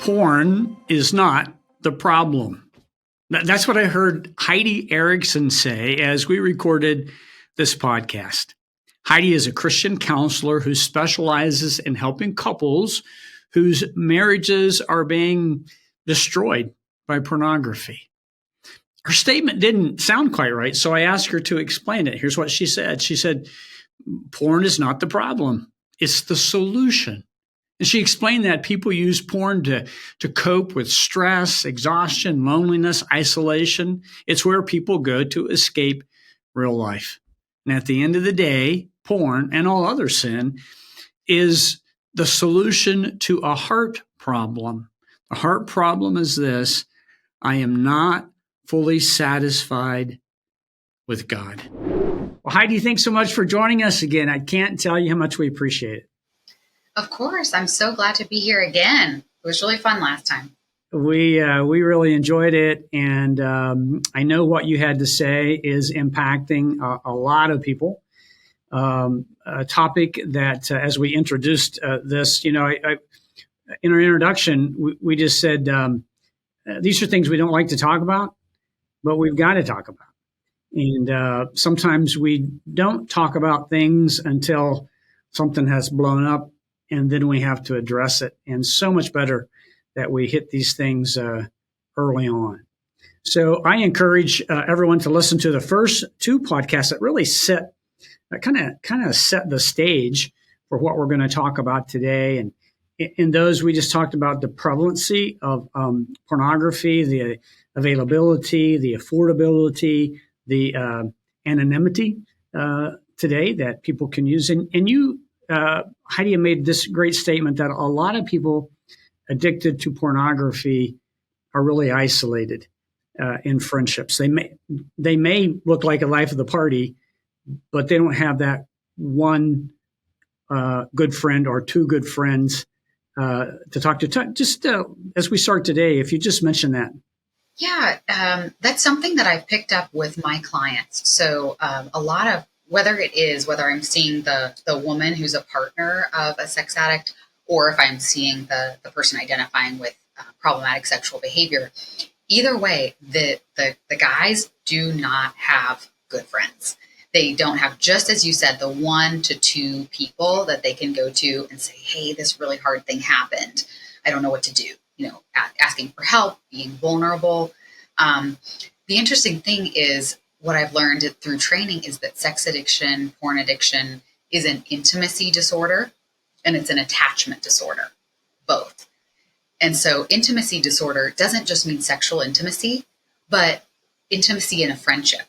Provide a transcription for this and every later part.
porn is not the problem. That's what I heard Heidi Erickson say as we recorded this podcast. Heidi is a Christian counselor who specializes in helping couples whose marriages are being destroyed by pornography. Her statement didn't sound quite right, so I asked her to explain it. Here's what she said. She said, porn is not the problem. It's the solution. And she explained that people use porn to cope with stress, exhaustion, loneliness, isolation. It's where people go to escape real life. And at the end of the day, porn and all other sin is the solution to a heart problem. The heart problem is this: I am not fully satisfied with God. Well, Heidi, thanks so much for joining us again. I can't tell you how much we appreciate it. Of course. I'm so glad to be here again. It was really fun last time. We really enjoyed it. And I know what you had to say is impacting a lot of people. A topic that, as we introduced this, in our introduction, we just said, these are things we don't like to talk about, but we've got to talk about. And sometimes we don't talk about things until something has blown up, and then we have to address it. And so much better that we hit these things early on. So I encourage everyone to listen to the first two podcasts that really set kind of set the stage for what we're going to talk about today. And in those, we just talked about the prevalency of pornography, the availability, the affordability, the anonymity today that people can use. And you, Heidi, made this great statement that a lot of people addicted to pornography are really isolated in friendships. They may look like a life of the party, but they don't have that one good friend or two good friends to talk to. Just as we start today, if you just mention that. Yeah, that's something that I've picked up with my clients. So a lot of, whether I'm seeing the woman who's a partner of a sex addict, or if I'm seeing the person identifying with problematic sexual behavior, either way, the guys do not have good friends. They don't have, just as you said, the 1 to 2 people that they can go to and say, hey, this really hard thing happened. I don't know what to do. Asking for help, being vulnerable. The interesting thing is, what I've learned through training is that sex addiction, porn addiction is an intimacy disorder and it's an attachment disorder, both. And so intimacy disorder doesn't just mean sexual intimacy, but intimacy in a friendship.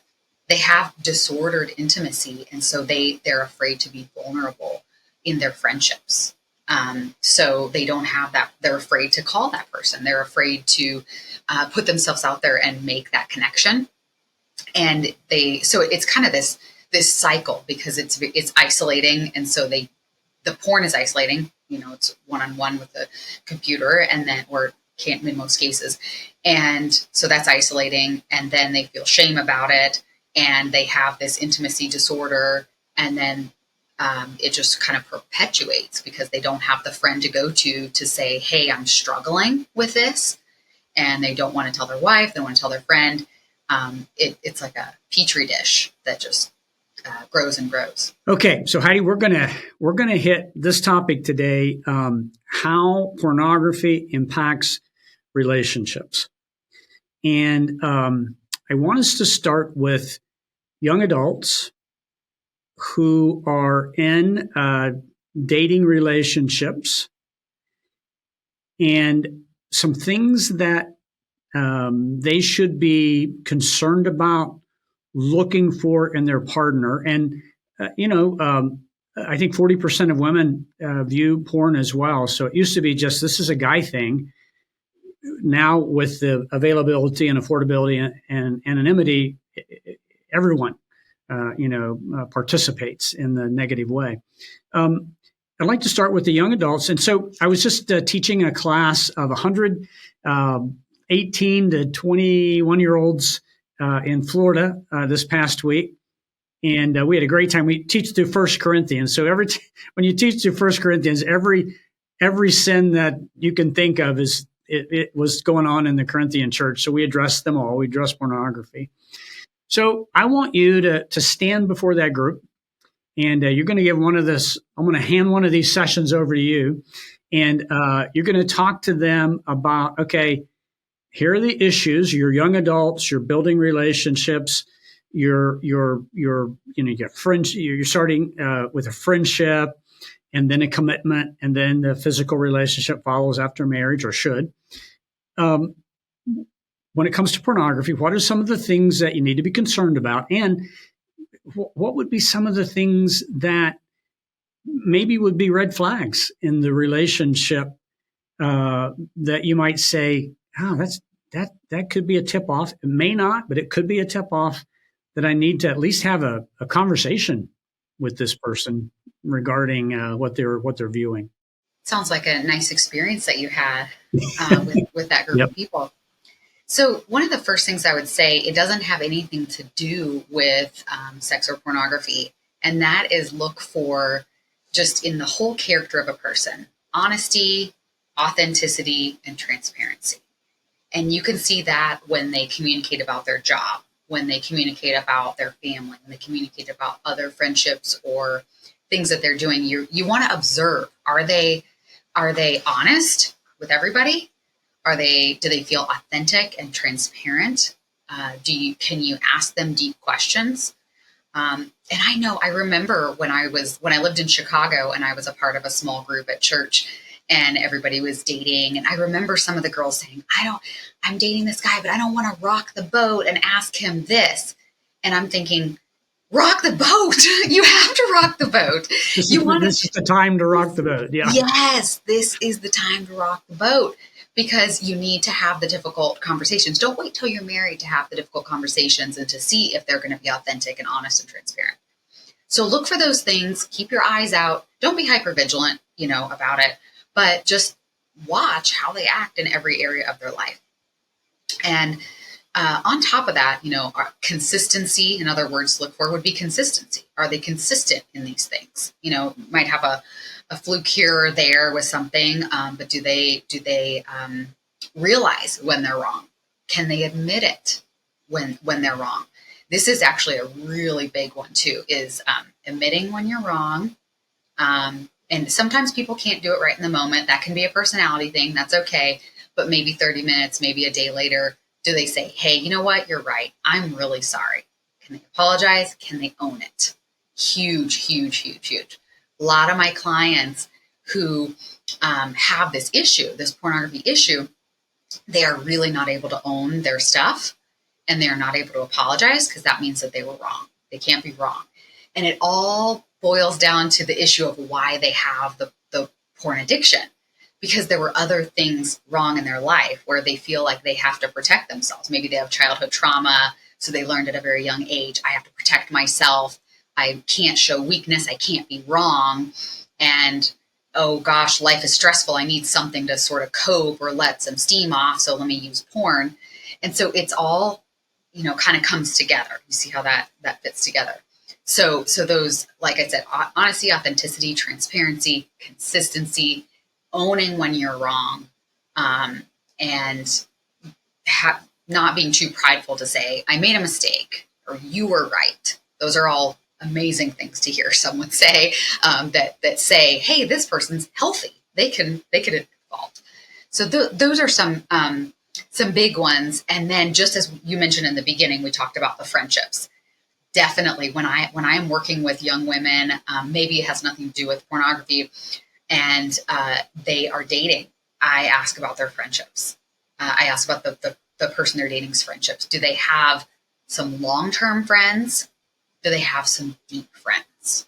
They have disordered intimacy, and so they're afraid to be vulnerable in their friendships. So they don't have that. They're afraid to call that person. They're afraid to put themselves out there and make that connection. And so it's kind of this cycle, because it's isolating. And so the porn is isolating, it's one-on-one with the computer, and then, or can't in most cases. And so that's isolating. And then they feel shame about it, and they have this intimacy disorder. And then it just kind of perpetuates because they don't have the friend to go to say, hey, I'm struggling with this. And they don't want to tell their wife. They don't want to tell their friend. It's like a petri dish that just grows and grows. Okay, so Heidi, we're gonna hit this topic today: how pornography impacts relationships. And I want us to start with young adults who are in dating relationships, and some things that they should be concerned about looking for in their partner. And, I think 40% of women view porn as well. So it used to be just, this is a guy thing. Now with the availability and affordability and anonymity, everyone, participates in the negative way. I'd like to start with the young adults. And so I was just teaching a class of 100 18 to 21-year-olds in Florida this past week. And we had a great time. We teach through 1 Corinthians. So when you teach through 1 Corinthians, every sin that you can think of is it was going on in the Corinthian church. So we addressed them all. We addressed pornography. So I want you to stand before that group, and you're going to give one of this. I'm going to hand one of these sessions over to you, and you're going to talk to them about, okay, here are the issues. You're young adults. You're building relationships. You're friends. You're starting with a friendship, and then a commitment, and then the physical relationship follows after marriage, or should. When it comes to pornography, what are some of the things that you need to be concerned about? And what would be some of the things that maybe would be red flags in the relationship that you might say, oh, that could be a tip off. It may not, but it could be a tip off that I need to at least have a conversation with this person regarding what they're viewing. Sounds like a nice experience that you had with that group Yep. of people. So one of the first things I would say, it doesn't have anything to do with sex or pornography, and that is look for, just in the whole character of a person, honesty, authenticity, and transparency. And you can see that when they communicate about their job, when they communicate about their family, when they communicate about other friendships or things that they're doing. You want to observe, are they honest with everybody? Do they feel authentic and transparent? Can you ask them deep questions? And I remember when I lived in Chicago and I was a part of a small group at church and everybody was dating. And I remember some of the girls saying, I'm dating this guy, but I don't want to rock the boat and ask him this. And I'm thinking, rock the boat. You have to rock the boat. This is the time to rock the boat. Yeah. Yes, this is the time to rock the boat, because you need to have the difficult conversations. Don't wait till you're married to have the difficult conversations and to see if they're going to be authentic and honest and transparent. So look for those things. Keep your eyes out. Don't be hypervigilant, about it, but just watch how they act in every area of their life. And on top of that, consistency, in other words, look for would be consistency. Are they consistent in these things? Might have a fluke here or there with something, but do they realize when they're wrong? Can they admit it when they're wrong? This is actually a really big one too, is admitting when you're wrong. And sometimes people can't do it right in the moment. That can be a personality thing. That's okay. But maybe 30 minutes, maybe a day later, do they say, hey, you know what? You're right. I'm really sorry. Can they apologize? Can they own it? Huge, huge, huge, huge. A lot of my clients who have this issue, this pornography issue, they are really not able to own their stuff, and they're not able to apologize, because that means that they were wrong. They can't be wrong. And it all boils down to the issue of why they have the porn addiction, because there were other things wrong in their life where they feel like they have to protect themselves. Maybe they have childhood trauma, so they learned at a very young age, I have to protect myself. I can't show weakness. I can't be wrong. And, oh gosh, life is stressful. I need something to sort of cope or let some steam off. So let me use porn. And so it's all, kind of comes together. You see how that fits together. So those, like I said, honesty, authenticity, transparency, consistency, owning when you're wrong, and not being too prideful to say, I made a mistake, or you were right. Those are all amazing things to hear someone say, that say, hey, this person's healthy. They could fault. So those are some big ones. And then, just as you mentioned in the beginning, we talked about the friendships. Definitely, when I am working with young women, maybe it has nothing to do with pornography, and they are dating, I ask about their friendships. I ask about the person they're dating's friendships. Do they have some long-term friends? Do they have some deep friends?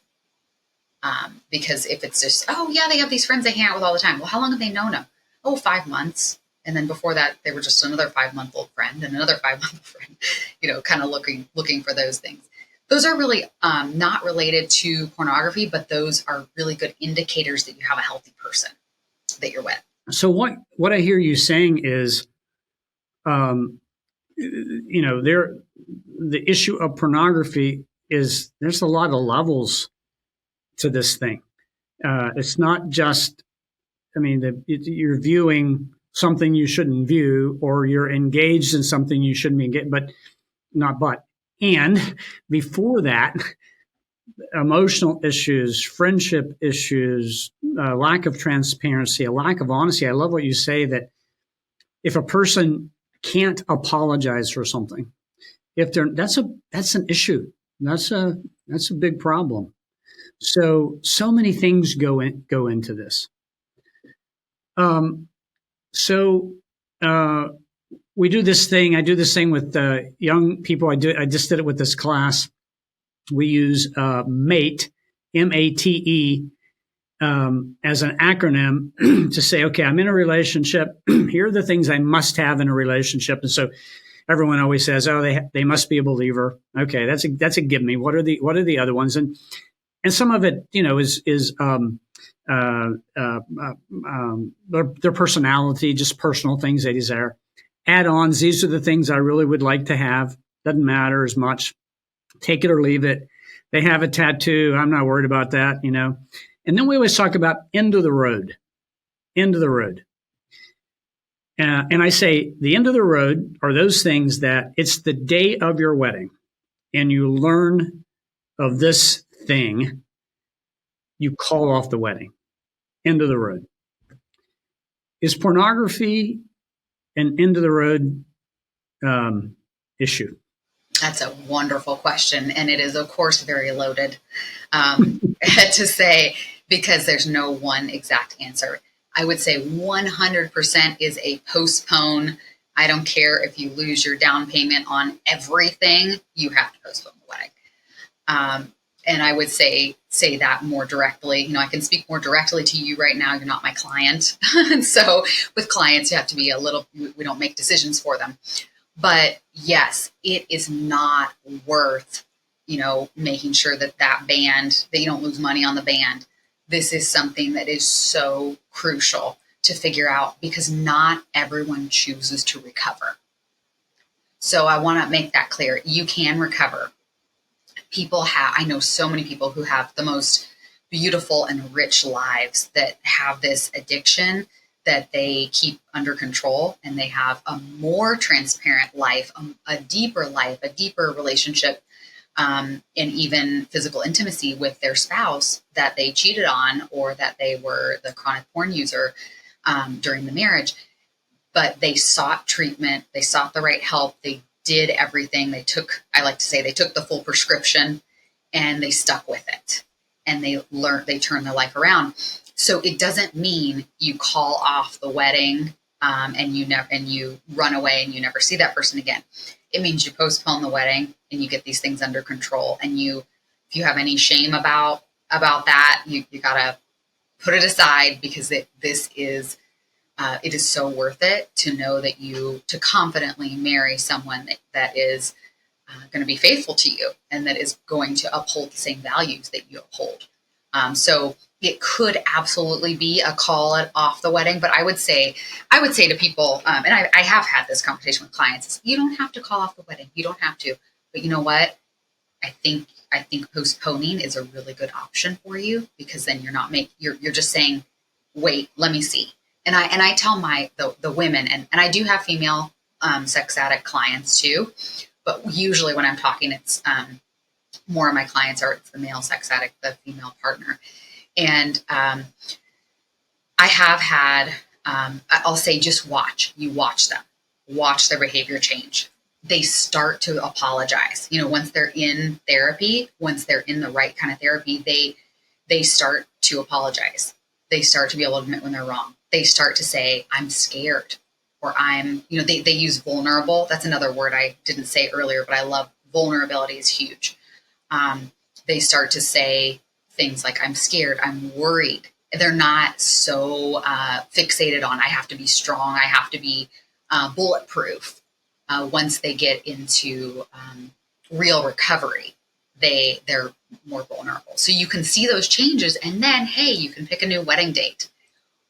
Because if it's just, oh yeah, they have these friends they hang out with all the time. Well, how long have they known them? Oh, 5 months. And then before that, they were just another 5-month-old friend and another 5-month friend, kind of looking for those things. Those are really not related to pornography, but those are really good indicators that you have a healthy person that you're with. So what I hear you saying is, the issue of pornography is, there's a lot of levels to this thing. It's not just, you're viewing something you shouldn't view, or you're engaged in something you shouldn't be engaged, but not but. And before that, emotional issues, friendship issues, lack of transparency, a lack of honesty. I love what you say that if a person can't apologize for something, if they're that's an issue. That's a big problem. So many things go into this. So we do this thing. I do this thing with young people. I just did it with this class. We use MATE, MATE, as an acronym to say, okay, I'm in a relationship. Here are the things I must have in a relationship. And so everyone always says, oh, they must be a believer. Okay, that's a give me. What are the other ones? And some of it, is their personality, just personal things they desire. Add-ons, these are the things I really would like to have. Doesn't matter as much. Take it or leave it. They have a tattoo. I'm not worried about that, And then we always talk about end of the road. End of the road. And I say the end of the road are those things that it's the day of your wedding and you learn of this thing, you call off the wedding. End of the road. Is pornography an end of the road issue? That's a wonderful question. And it is, of course, very loaded to say, because there's no one exact answer. I would say 100% is a postpone. I don't care if you lose your down payment on everything, you have to postpone the wedding. And I would say that more directly. I can speak more directly to you right now. You're not my client. And so with clients, you have to be we don't make decisions for them. But yes, it is not worth, making sure that band, that you don't lose money on the band. This is something that is so crucial to figure out because not everyone chooses to recover. So I want to make that clear. You can recover. I know so many people who have the most beautiful and rich lives that have this addiction that they keep under control, and they have a more transparent life, a deeper relationship, and even physical intimacy with their spouse that they cheated on or that they were the chronic porn user during the marriage. But they sought treatment, they sought the right help, they did everything. I like to say they took the full prescription and they stuck with it, and they turned their life around. So it doesn't mean you call off the wedding and you run away and you never see that person again. It means you postpone the wedding and you get these things under control. And if you have any shame about that, you gotta put it aside, because it is so worth it to know that to confidently marry someone that is going to be faithful to you and that is going to uphold the same values that you uphold. So it could absolutely be a call off the wedding, but I would say to people, and I have had this conversation with clients, you don't have to call off the wedding. You don't have to, but you know what? I think postponing is a really good option for you, because then you're just saying, wait, let me see. And I tell the women, and I do have female sex addict clients too, but usually when I'm talking, it's more of my clients it's the male sex addict, the female partner. And I have had, I'll say, just watch them, watch their behavior change. They start to apologize. Once they're in therapy, once they're in the right kind of therapy, they start to apologize. They start to be able to admit when they're wrong. They start to say, I'm scared, or they use vulnerable. That's another word I didn't say earlier, but I love vulnerability is huge. They start to say things like, I'm scared, I'm worried. They're not so fixated on, I have to be strong, I have to be bulletproof. Once they get into real recovery, they're more vulnerable. So you can see those changes, and then, hey, you can pick a new wedding date.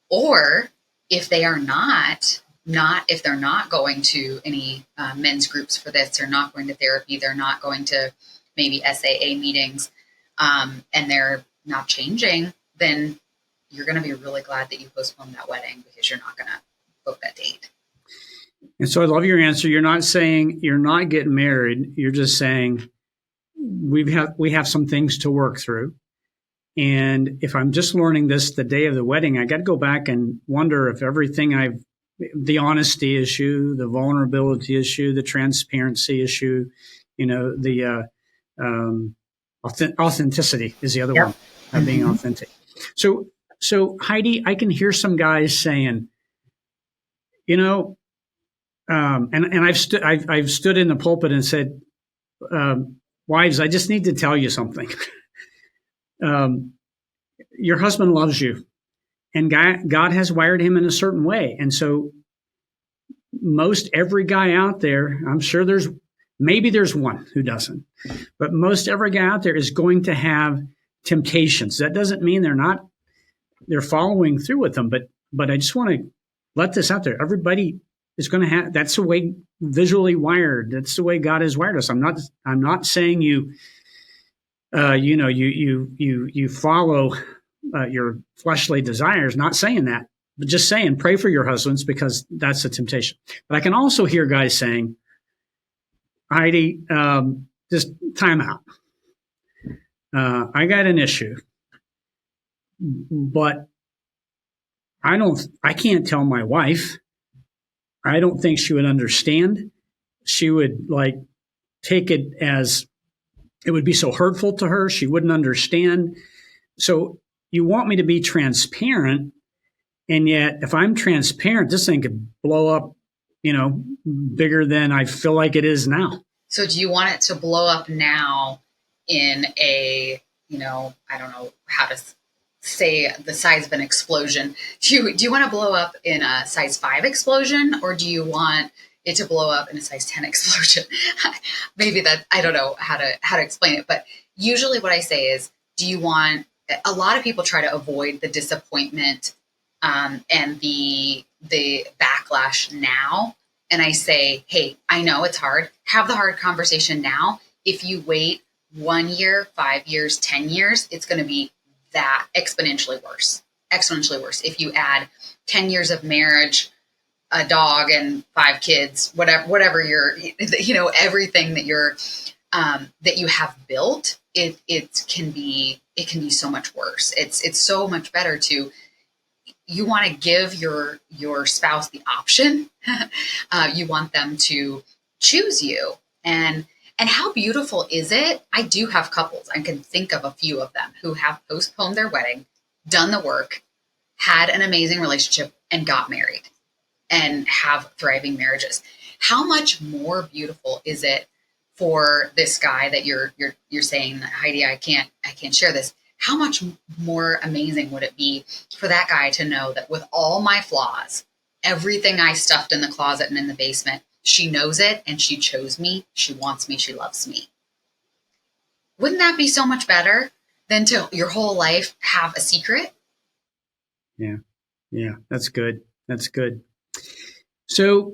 Or if they are if they're not going to any men's groups for this, they're not going to therapy, they're not going to maybe SAA meetings, and they're not changing, then you're going to be really glad that you postponed that wedding, because you're not going to book that date. And so I love your answer. You're not saying you're not getting married. You're just saying we have some things to work through. And if I'm just learning this the day of the wedding, I got to go back and wonder if everything the honesty issue, the vulnerability issue, the transparency issue, the authenticity is the other Yep. one, being authentic. So Heidi, I can hear some guys saying, and I've stood in the pulpit and said, wives, I just need to tell you something. Your husband loves you, and God has wired him in a certain way. And so most every guy out there, I'm sure maybe there's one who doesn't, but most every guy out there is going to have temptations. That doesn't mean they're following through with them, but I just want to let this out there. Everybody is going to have, that's the way visually wired. That's the way God has wired us. I'm not saying you follow your fleshly desires, not saying that, but just saying pray for your husbands because that's a temptation. But I can also hear guys saying, Heidi, just time out. I got an issue, but I can't tell my wife. I don't think she would understand. She would take it as it would be so hurtful to her. She wouldn't understand. So you want me to be transparent. And yet if I'm transparent, this thing could blow up, bigger than I feel like it is now. So do you want it to blow up now in a, I don't know how to say the size of an explosion. Do you want to blow up in a size 5 explosion, or do you want it to blow up in a size 10 explosion? Maybe that, I don't know how to explain it, but usually what I say is, a lot of people try to avoid the disappointment and the backlash now. And I say, hey, I know it's hard. Have the hard conversation now. If you wait 1 year, 5 years, 10 years, it's going to be that exponentially worse. If you add 10 years of marriage, a dog and 5 kids, whatever everything that that you have built, it can be so much worse. It's so much better you want to give your spouse the option. You want them to choose you. And how beautiful is it? I do have couples. I can think of a few of them who have postponed their wedding, done the work, had an amazing relationship, and got married and have thriving marriages. How much more beautiful is it for this guy that you're saying, Heidi, I can't share this. How much more amazing would it be for that guy to know that with all my flaws, everything I stuffed in the closet and in the basement, she knows it and she chose me. She wants me. She loves me. Wouldn't that be so much better than to your whole life have a secret? Yeah. That's good. So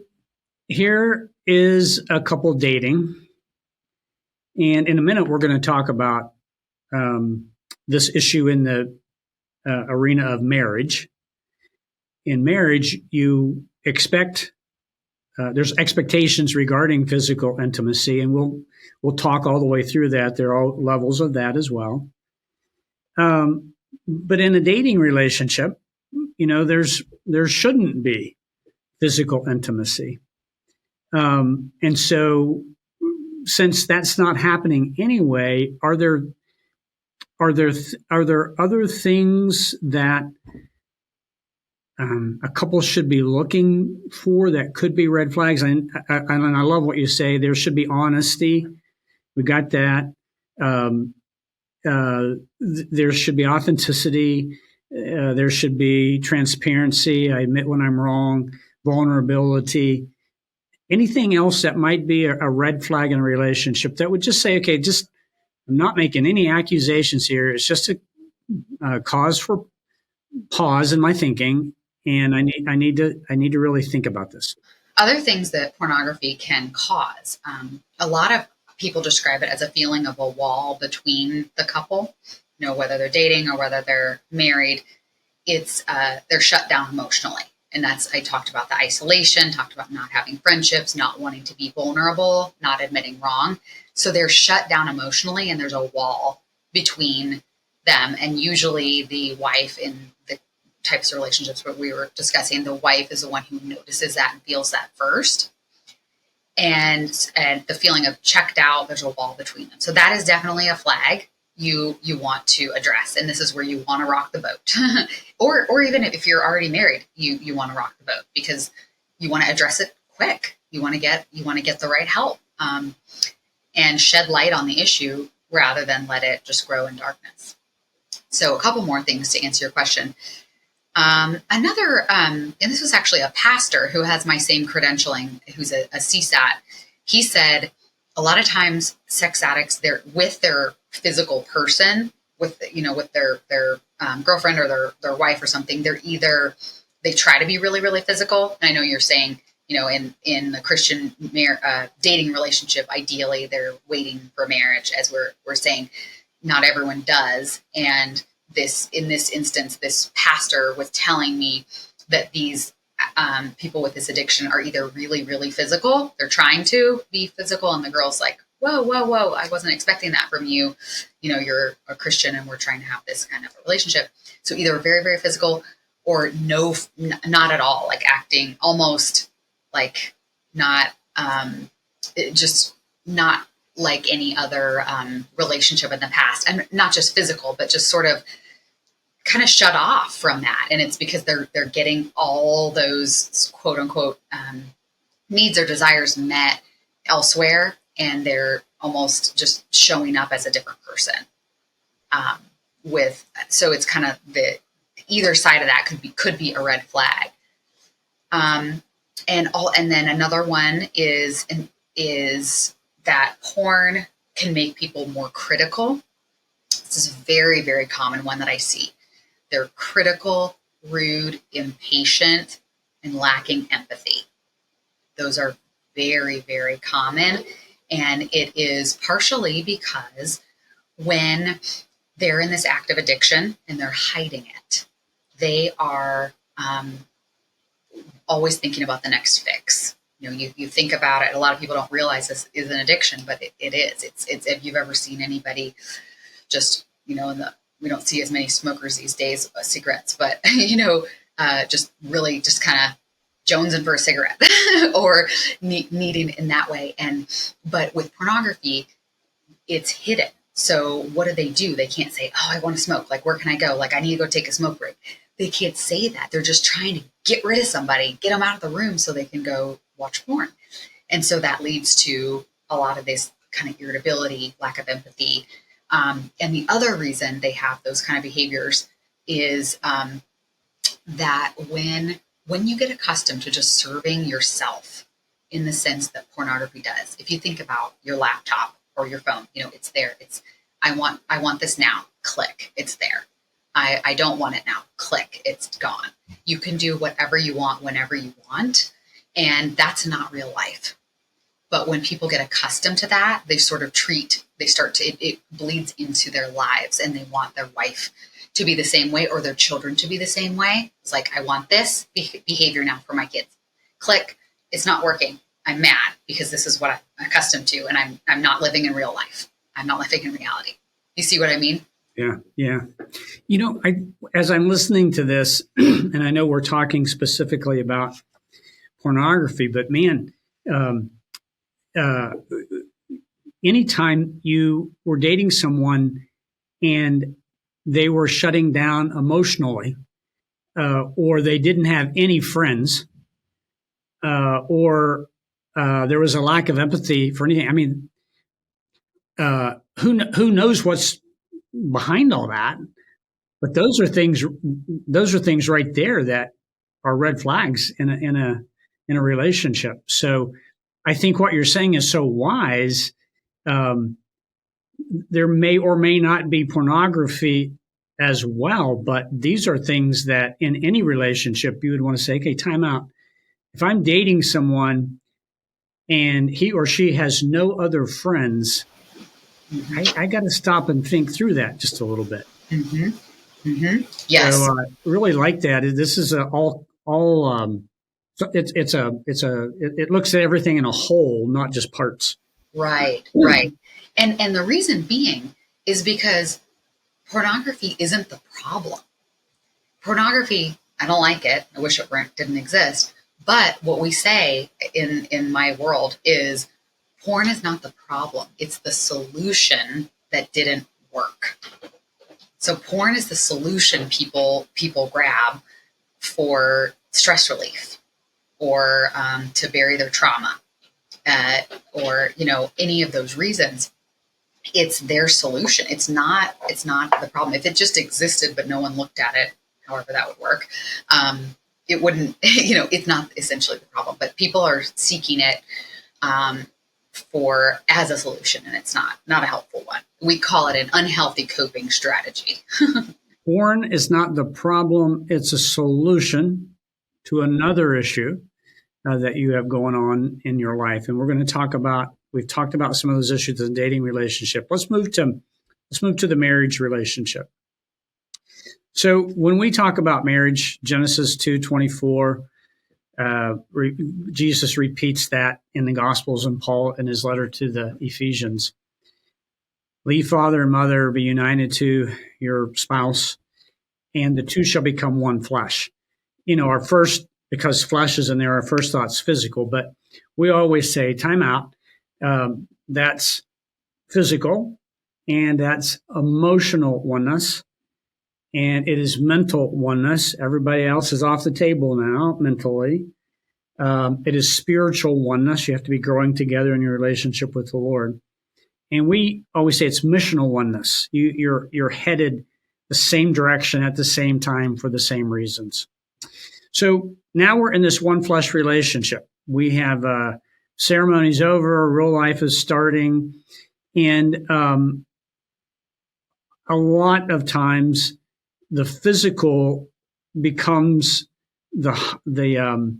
here is a couple dating. And in a minute, we're going to talk about this issue in the arena of marriage. In marriage, you expect there's expectations regarding physical intimacy, and we'll talk all the way through that. There are all levels of that as well. But in a dating relationship, there shouldn't be physical intimacy, and so since that's not happening anyway, are there other things that a couple should be looking for that could be red flags? And I love what you say. There should be honesty. We got that. There should be authenticity. There should be transparency. I admit when I'm wrong. Vulnerability. Anything else that might be a red flag in a relationship that would just say, okay, I'm not making any accusations here. It's just a cause for pause in my thinking, and I need to really think about this. Other things that pornography can cause. A lot of people describe it as a feeling of a wall between the couple. Whether they're dating or whether they're married, it's they're shut down emotionally. And I talked about the isolation, talked about not having friendships, not wanting to be vulnerable, not admitting wrong. So they're shut down emotionally, and there's a wall between them. And usually the wife, in the types of relationships that we were discussing, the wife is the one who notices that and feels that first. And the feeling of checked out, there's a wall between them. So that is definitely a flag you want to address. And this is where you want to rock the boat. or even if you're already married, you want to rock the boat, because you want to address it quick. You want to get the right help, and shed light on the issue rather than let it just grow in darkness. So a couple more things to answer your question. And this was actually a pastor who has my same credentialing, who's a CSAT. He said a lot of times sex addicts, they're with their physical person, with their girlfriend or their wife or something. They try to be really, really physical. And I know you're saying, in the Christian dating relationship, ideally they're waiting for marriage, as we're saying. Not everyone does. And in this instance, this pastor was telling me that these people with this addiction are either really, really physical. They're trying to be physical, and the girl's like, whoa, I wasn't expecting that from you. You're a Christian and we're trying to have this kind of a relationship. So either very, very physical, or not at all, like acting almost like not, just not like any other relationship in the past. And not just physical, but just sort of kind of shut off from that. And it's because they're getting all those quote unquote needs or desires met elsewhere, and they're almost just showing up as a different person. So it's kind of either side of that could be a red flag. And then another one is that porn can make people more critical. This is a very, very common one that I see. They're critical, rude, impatient, and lacking empathy. Those are very, very common. And it is partially because when they're in this active addiction and they're hiding it, they are always thinking about the next fix. You think about it. A lot of people don't realize this is an addiction, but it is. It's if you've ever seen anybody just, we don't see as many smokers these days, cigarettes, but, just really just kind of jonesing for a cigarette or needing in that way. But with pornography, it's hidden. So what do? They can't say, oh, I want to smoke. Like, where can I go? Like, I need to go take a smoke break. They can't say that. They're just trying to get rid of somebody, get them out of the room so they can go watch porn. And so that leads to a lot of this kind of irritability, lack of empathy. And the other reason they have those kind of behaviors is that when you get accustomed to just serving yourself in the sense that pornography does, if you think about your laptop or your phone, it's there. I want this now. Click. It's there. I don't want it now. Click. It's gone. You can do whatever you want whenever you want. And that's not real life. But when people get accustomed to that, they sort of it bleeds into their lives, and they want their wife to be the same way or their children to be the same way. It's like, I want this behavior now for my kids. Click. It's not working. I'm mad because this is what I'm accustomed to, and I'm not living in real life. I'm not living in reality. You see what I mean? Yeah. As I'm listening to this, and I know we're talking specifically about pornography, but man, anytime you were dating someone and they were shutting down emotionally, or they didn't have any friends, or there was a lack of empathy for anything. I mean, who knows what's behind all that? But those are things right there that are red flags in a relationship. So I think what you're saying is so wise. There may or may not be pornography as well, but these are things that in any relationship you would want to say, okay, time out. If I'm dating someone and he or she has no other friends, I got to stop and think through that just a little bit. Mm-hmm. Mm-hmm. Yes. So really like that. This is all all so it looks at everything in a whole, not just parts. Right, right. And the reason being is because pornography isn't the problem. Pornography, I don't like it. I wish it didn't exist. But what we say in my world is porn is not the problem. It's the solution that didn't work. So porn is the solution people grab for stress relief or to bury their trauma or any of those reasons. It's their solution. It's not the problem. If it just existed but no one looked at it, however that would work, it wouldn't. It's not essentially the problem. But people are seeking it for as a solution, and it's not a helpful one. We call it an unhealthy coping strategy. Porn is not the problem. It's a solution to another issue that you have going on in your life. And we're going to talk about, we've talked about some of those issues in the dating relationship. Let's move to the marriage relationship. So when we talk about marriage, Genesis 2:24, Jesus repeats that in the Gospels and Paul in his letter to the Ephesians. Leave father and mother, be united to your spouse, and the two shall become one flesh. Our first, because flesh is in there, our first thought's physical, but we always say, time out. That's physical, and that's emotional oneness, and it is mental oneness. Everybody else is off the table now mentally. It is spiritual oneness. You have to be growing together in your relationship with the Lord. And we always say it's missional oneness. You're headed the same direction at the same time for the same reasons. So now we're in this one flesh relationship. We have ceremonies over, real life is starting, and a lot of times the physical becomes the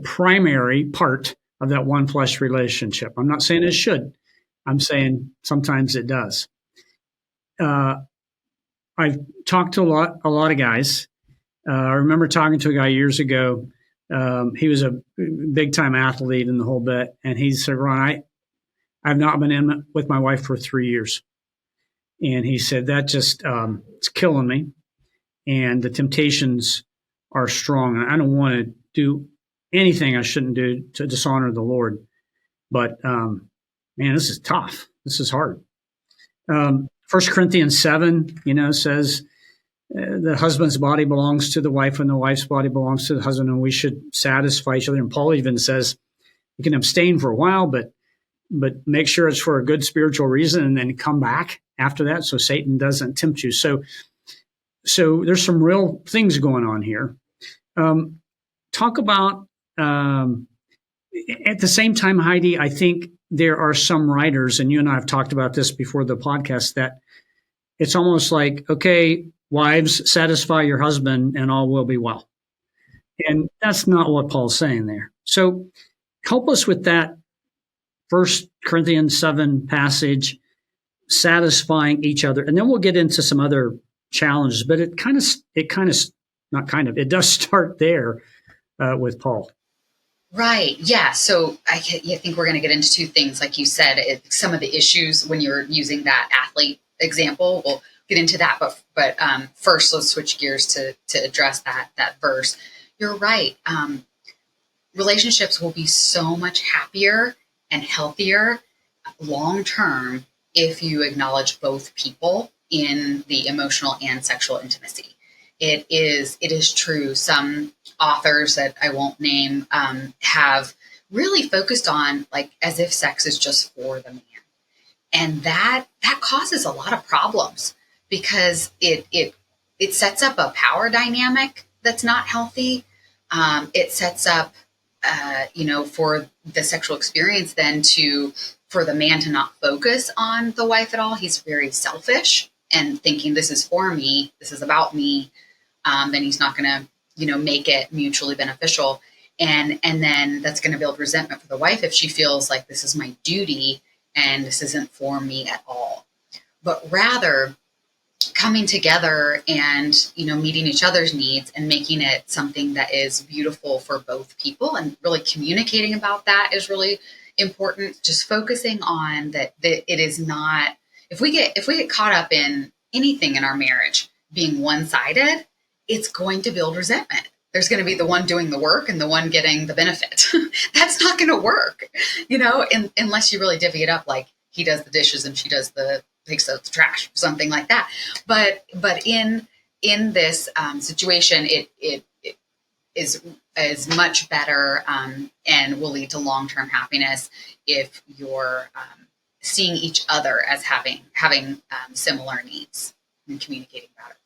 primary part of that one flesh relationship. I'm not saying it should. I'm saying sometimes it does. I've talked to a lot of guys. I remember talking to a guy years ago. He was a big time athlete in the whole bit, and he said, "Ron, I've not been in with my wife for 3 years," and he said that just it's killing me, and the temptations are strong, and I don't want to do anything I shouldn't do to dishonor the Lord, but man, this is tough. This is hard. 1 Corinthians 7, says the husband's body belongs to the wife and the wife's body belongs to the husband, and we should satisfy each other. And Paul even says you can abstain for a while, but make sure it's for a good spiritual reason, and then come back after that so Satan doesn't tempt you. So there's some real things going on here. Talk about at the same time, Heidi, I think there are some writers, and you and I have talked about this before the podcast, that it's almost like, okay, wives, satisfy your husband and all will be well. And that's not what Paul's saying there. So help us with that 1 Corinthians 7 passage, satisfying each other. And then we'll get into some other challenges, but it does start there with Paul. Right. Yeah. So I think we're going to get into two things. Like you said, some of the issues when you're using that athlete example, we'll get into that. But first, let's switch gears to address that verse. You're right. Relationships will be so much happier and healthier long term if you acknowledge both people in the emotional and sexual intimacy. It is true. Some authors that I won't name have really focused on like as if sex is just for the man, and that causes a lot of problems because it sets up a power dynamic that's not healthy. It sets up for the sexual experience then for the man to not focus on the wife at all. He's very selfish and thinking this is for me, this is about me. Then he's not going to, make it mutually beneficial. And then that's going to build resentment for the wife if she feels like this is my duty and this isn't for me at all. But rather, coming together and, meeting each other's needs and making it something that is beautiful for both people, and really communicating about that is really important. Just focusing on that it is not, if we get caught up in anything in our marriage being one-sided, it's going to build resentment. There's going to be the one doing the work and the one getting the benefit. That's not going to work, unless you really divvy it up, like he does the dishes and she does takes out the trash, something like that. But in this situation, it is much better, and will lead to long-term happiness if you're seeing each other as having similar needs and communicating about it.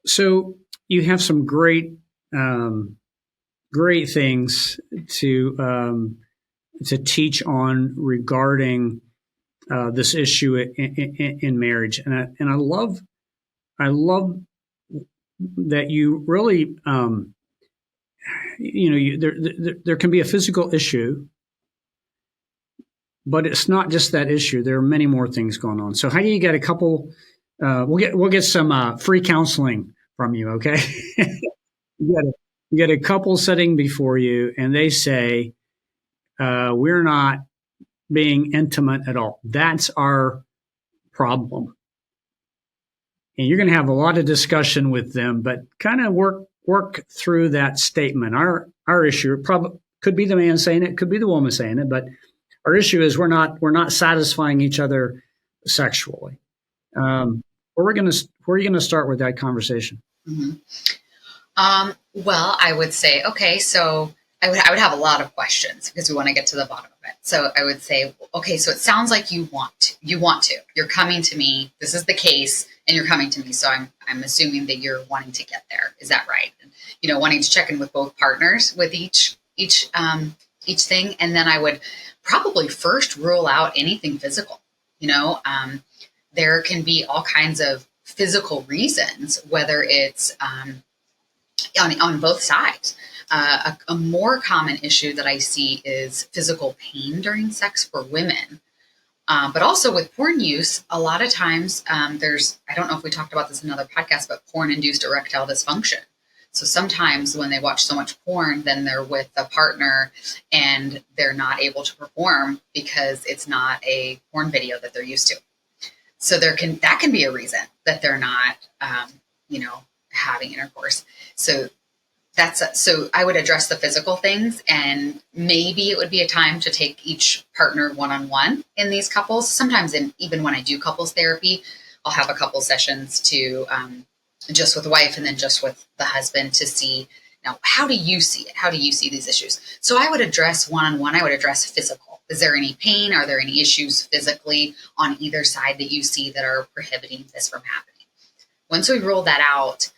So you have some great things to teach on regarding this issue in marriage, and I love that you really there can be a physical issue, but it's not just that issue. There are many more things going on. So how do you get a couple? We'll get some free counseling from you, okay? You get a couple sitting before you, and they say, "We're not being intimate at all. That's our problem." And you're going to have a lot of discussion with them, but kind of work through that statement. Our issue probably could be the man saying it, could be the woman saying it, but our issue is we're not satisfying each other sexually. Where are you going to start with that conversation? Mm-hmm. Well, I would say, okay, so I would have a lot of questions because we want to get to the bottom of it. So I would say, okay, so it sounds like you want to, you're coming to me. This is the case, and you're coming to me. So I'm assuming that you're wanting to get there. Is that right? And, wanting to check in with both partners with each thing, and then I would probably first rule out anything physical. There can be all kinds of physical reasons, whether it's on both sides. A more common issue that I see is physical pain during sex for women. But also with porn use, a lot of times I don't know if we talked about this in another podcast, but porn-induced erectile dysfunction. So sometimes when they watch so much porn, then they're with a partner and they're not able to perform because it's not a porn video that they're used to. So that can be a reason that they're not, having intercourse. So so I would address the physical things, and maybe it would be a time to take each partner one-on-one in these couples. Sometimes even when I do couples therapy, I'll have a couple sessions to just with the wife and then just with the husband to see, now, how do you see it? How do you see these issues? So I would address one-on-one, I would address physical. Is there any pain? Are there any issues physically on either side that you see that are prohibiting this from happening? Once we roll that out,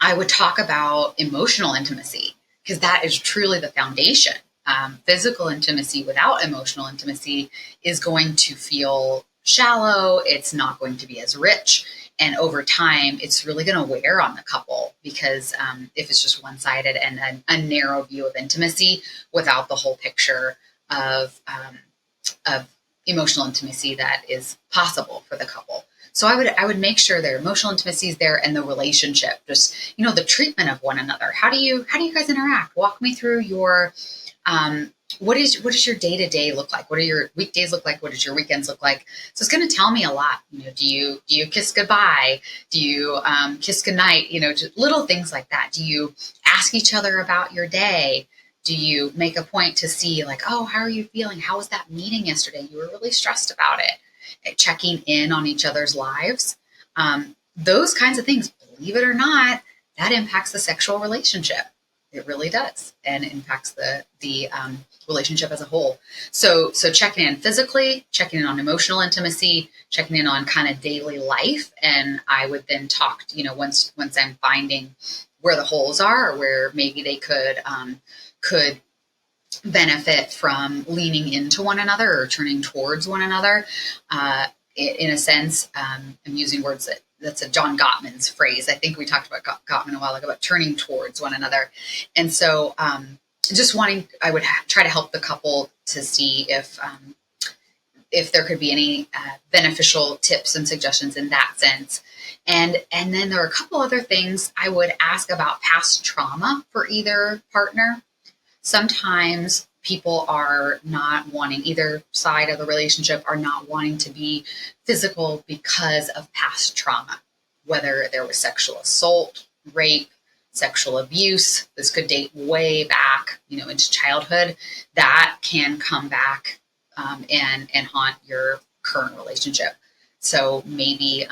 I would talk about emotional intimacy, because that is truly the foundation. Physical intimacy without emotional intimacy is going to feel shallow. It's not going to be as rich. And over time, it's really going to wear on the couple, because if it's just one-sided and a narrow view of intimacy without the whole picture of emotional intimacy that is possible for the couple. So I would make sure their emotional intimacy is there, and the relationship, just, the treatment of one another. How do you guys interact? Walk me through your, what does your day-to-day look like? What do your weekdays look like? What does your weekends look like? So it's going to tell me a lot. Do you kiss goodbye? Do you kiss goodnight? Just little things like that. Do you ask each other about your day? Do you make a point to see, like, oh, how are you feeling? How was that meeting yesterday? You were really stressed about it. Checking in on each other's lives. Those kinds of things, believe it or not, that impacts the sexual relationship. It really does, and it impacts the relationship as a whole. So checking in physically, checking in on emotional intimacy, checking in on kind of daily life, and I would then talk. Once I'm finding where the holes are, or where maybe they could benefit from leaning into one another or turning towards one another. In a sense, I'm using words that's a John Gottman's phrase. I think we talked about Gottman a while ago, about turning towards one another. And so I would try to help the couple to see if if there could be any beneficial tips and suggestions in that sense. And then there are a couple other things I would ask about past trauma for either partner. Sometimes people are not wanting, either side of the relationship are not wanting to be physical because of past trauma, whether there was sexual assault, rape, sexual abuse. This could date way back, into childhood. That can come back and haunt your current relationship. So maybe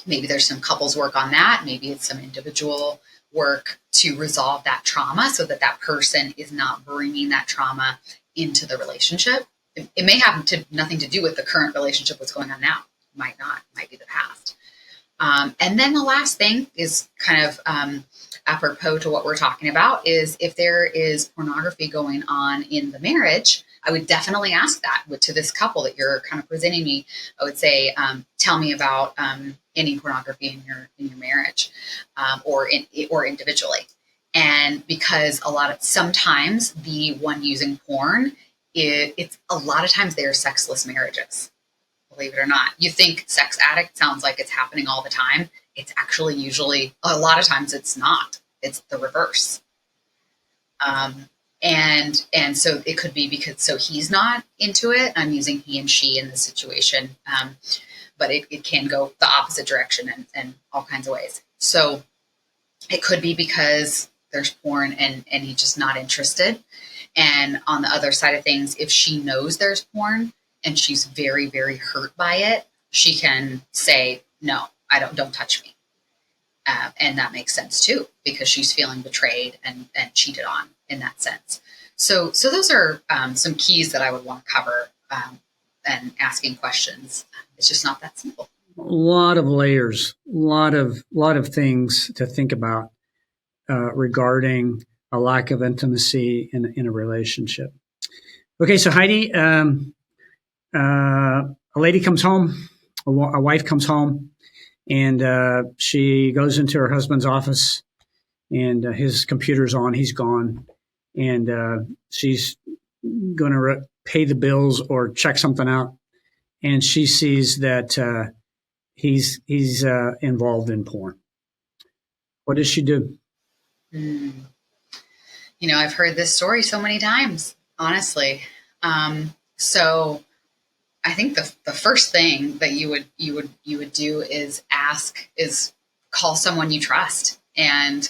there's some couples work on that. Maybe it's some individual work to resolve that trauma so that that person is not bringing that trauma into the relationship. It may have nothing to do with the current relationship, what's going on now. Might not, might be the past. And then the last thing is kind of apropos to what we're talking about is if there is pornography going on in the marriage, I would definitely ask that to this couple that you're kind of presenting me. I would say, tell me about any pornography in your marriage, or individually. And because sometimes the one using porn, it's a lot of times they are sexless marriages. Believe it or not, you think sex addict sounds like it's happening all the time. It's actually usually a lot of times it's not. It's the reverse. And so it could be because he's not into it. I'm using he and she in this situation, but it can go the opposite direction and all kinds of ways. So it could be because there's porn and he's just not interested. And on the other side of things, if she knows there's porn and she's very, very hurt by it, she can say, no, don't touch me. And that makes sense too, because she's feeling betrayed and cheated on in that sense. So those are some keys that I would want to cover, and asking questions. It's just not that simple. A lot of layers, a lot of things to think about regarding a lack of intimacy in a relationship. Okay, so Heidi, a lady comes home, a wife comes home, and she goes into her husband's office, and his computer's on, he's gone, and she's going to pay the bills or check something out, and she sees that he's involved in porn. What does she do? I've heard this story so many times, honestly. So I think the first thing that you would do is call someone you trust, and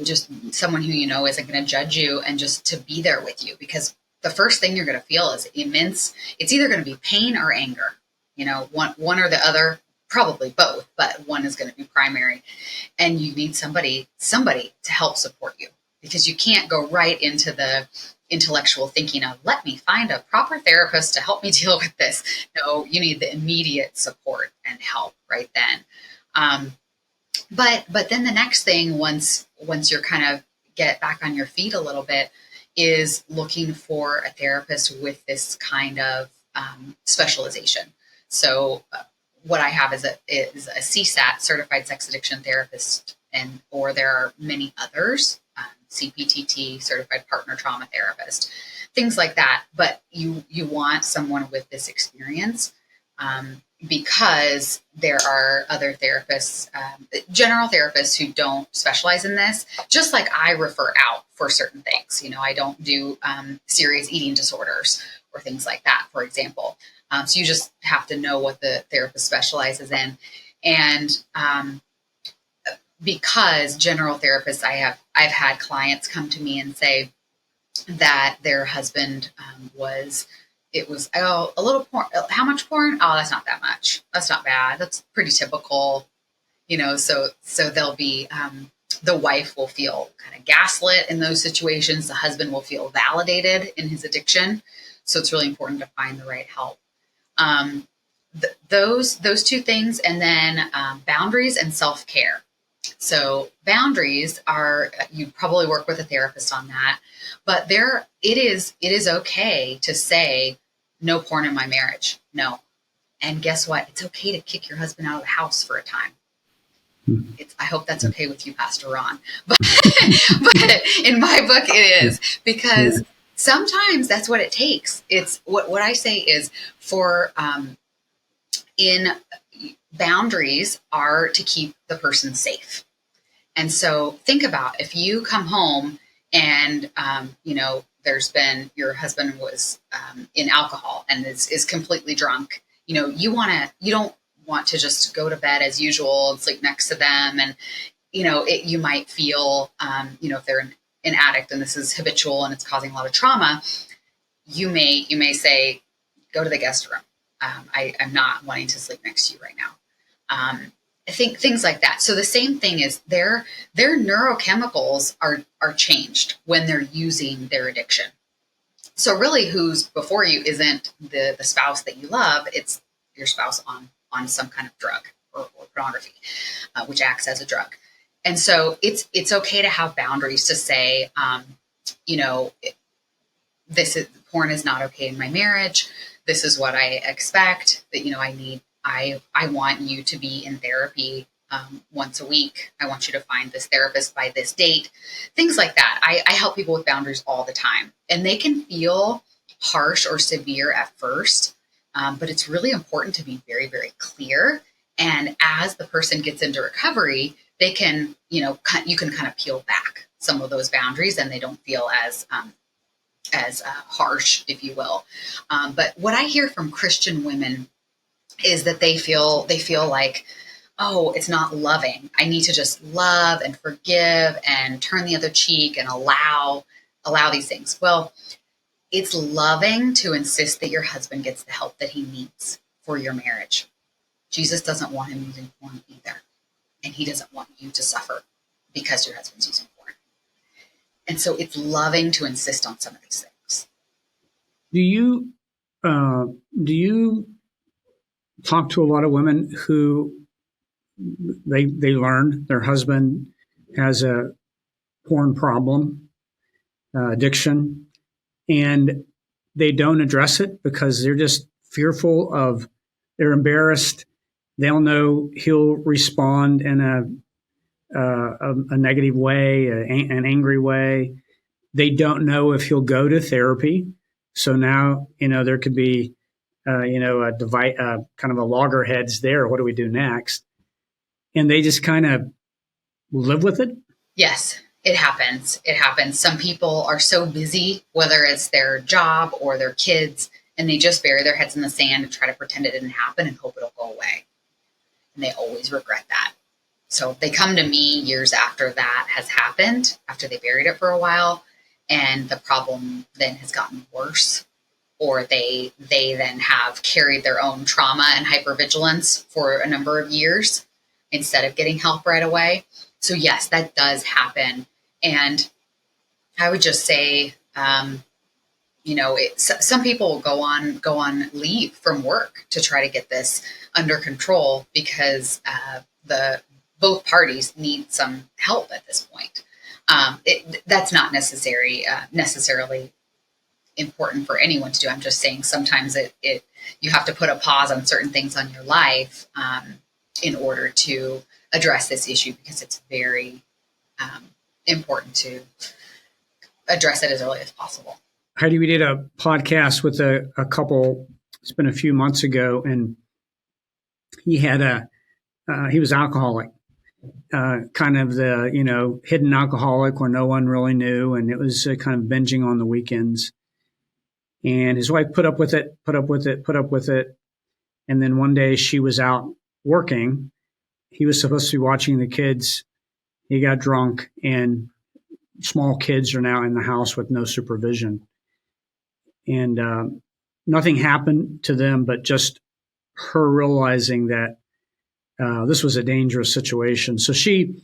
just someone who isn't going to judge you, and just to be there with you, because the first thing you're going to feel is immense. It's either going to be pain or anger, one or the other, probably both, but one is going to be primary, and you need somebody to help support you, because you can't go right into the intellectual thinking of, let me find a proper therapist to help me deal with this. No, you need the immediate support and help right then. But then the next thing, once you're kind of get back on your feet a little bit, is looking for a therapist with this kind of specialization. So what I have is a CSAT, Certified Sex Addiction Therapist, or there are many others, CPTT, Certified Partner Trauma Therapist, things like that. But you want someone with this experience, because there are other therapists, general therapists, who don't specialize in this, just like I refer out for certain things. I don't do serious eating disorders or things like that, for example. So you just have to know what the therapist specializes in. And because general therapists, I've had clients come to me and say that their husband it was a little porn. How much porn? Oh, that's not that much. That's not bad. That's pretty typical, so they'll be, the wife will feel kind of gaslit in those situations. The husband will feel validated in his addiction. So it's really important to find the right help. Those two things, and then boundaries and self-care. So boundaries are, you probably work with a therapist on that, but it is okay to say no porn in my marriage. No. And guess what? It's okay to kick your husband out of the house for a time. I hope that's okay with you, Pastor Ron, but in my book it is, because Sometimes that's what it takes. It's what I say is for in boundaries are to keep the person safe. And so think about if you come home and, there's been your husband was in alcohol and is completely drunk. You don't want to just go to bed as usual and sleep next to them. And, you might feel, if they're an addict and this is habitual and it's causing a lot of trauma, you may say, go to the guest room. I'm not wanting to sleep next to you right now. I think things like that. So the same thing is their neurochemicals are changed when they're using their addiction. So really who's before you isn't the spouse that you love, it's your spouse on some kind of drug or pornography, which acts as a drug. And so it's okay to have boundaries to say, porn is not okay in my marriage. This is what I expect that, I want you to be in therapy once a week. I want you to find this therapist by this date, things like that. I help people with boundaries all the time, and they can feel harsh or severe at first, but it's really important to be very, very clear. And as the person gets into recovery, they can, you can kind of peel back some of those boundaries and they don't feel as harsh, if you will. But what I hear from Christian women is that they feel like, oh, it's not loving. I need to just love and forgive and turn the other cheek and allow these things. Well, it's loving to insist that your husband gets the help that he needs for your marriage. Jesus doesn't want him using porn either. And he doesn't want you to suffer because your husband's using porn. And so it's loving to insist on some of these things. Do you talk to a lot of women who they learn their husband has a porn problem, addiction, and they don't address it because they're just fearful they're embarrassed. They'll know he'll respond in a negative way, an angry way. They don't know if he'll go to therapy. So now, there could be, a divide, kind of a loggerheads there. What do we do next? And they just kind of live with it. Yes, it happens. It happens. Some people are so busy, whether it's their job or their kids, and they just bury their heads in the sand and try to pretend it didn't happen and hope it'll go away. And they always regret that. So they come to me years after that has happened, after they buried it for a while, and the problem then has gotten worse, or they then have carried their own trauma and hypervigilance for a number of years instead of getting help right away. So yes, that does happen. And I would just say, some people will go on leave from work to try to get this under control because both parties need some help at this point. That's not necessarily important for anyone to do. I'm just saying sometimes you have to put a pause on certain things on your life in order to address this issue because it's very important to address it as early as possible. Heidi, we did a podcast with a couple. It's been a few months ago, and he was alcoholic, kind of the hidden alcoholic where no one really knew, and it was kind of binging on the weekends. And his wife put up with it, and then one day she was out working. He was supposed to be watching the kids. He got drunk, and small kids are now in the house with no supervision. And nothing happened to them, but just her realizing that this was a dangerous situation. So she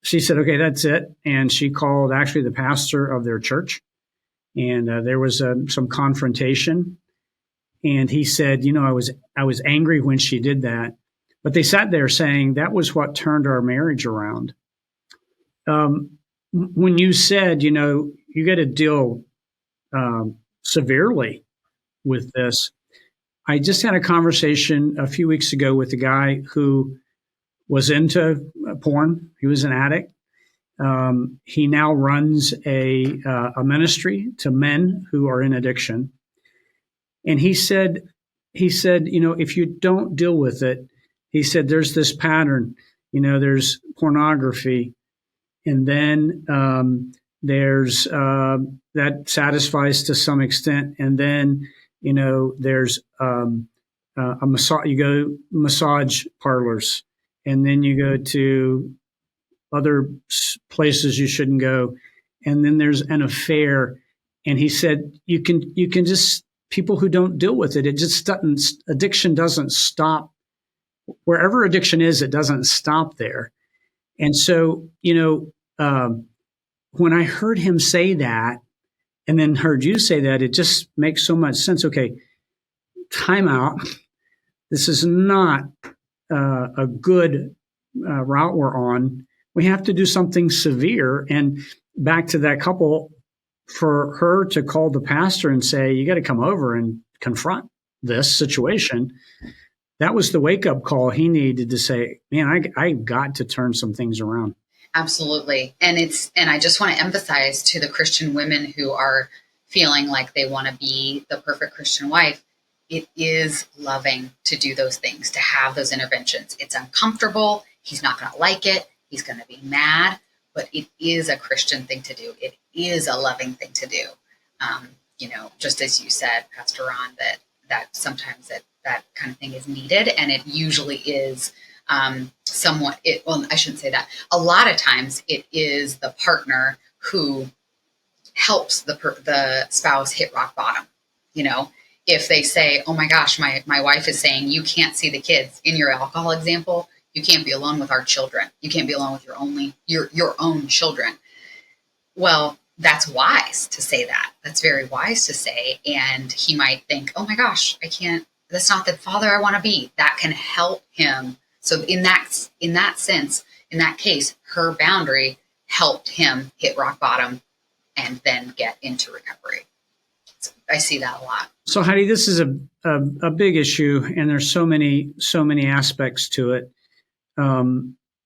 said, okay, that's it. And she called actually the pastor of their church. And there was some confrontation. And he said, I was angry when she did that. But they sat there saying that was what turned our marriage around. When you said, you got to deal severely with this, I just had a conversation a few weeks ago with a guy who was into porn. He was an addict. He now runs a ministry to men who are in addiction. And he said, if you don't deal with it, he said, there's this pattern, there's pornography, and then there's that satisfies to some extent, and then there's a massage. You go massage parlors, and then you go to other places you shouldn't go, and then there's an affair. And he said you can just, people who don't deal with it, it just doesn't, addiction doesn't stop. Wherever addiction is, it doesn't stop there. And so, when I heard him say that, and then heard you say that, it just makes so much sense. Okay, time out. This is not a good route we're on. We have to do something severe. And back to that couple, for her to call the pastor and say, you got to come over and confront this situation. That was the wake up call he needed to say, man, I got to turn some things around. Absolutely. And I just want to emphasize to the Christian women who are feeling like they want to be the perfect Christian wife, it is loving to do those things, to have those interventions. It's uncomfortable. He's not going to like it. He's going to be mad, but it is a Christian thing to do. It is a loving thing to do. Just as you said, Pastor Ron, that sometimes that kind of thing is needed, and it usually is somewhat. I shouldn't say that. A lot of times, it is the partner who helps the spouse hit rock bottom. If they say, "Oh my gosh, my wife is saying you can't see the kids," in your alcohol example, you can't be alone with our children. You can't be alone with your own children. Well, that's wise to say that. That's very wise to say. And he might think, oh my gosh, I can't, that's not the father I want to be. That can help him. So in that sense, in that case, her boundary helped him hit rock bottom and then get into recovery. So I see that a lot. So Heidi, this is a big issue, and there's so many aspects to it.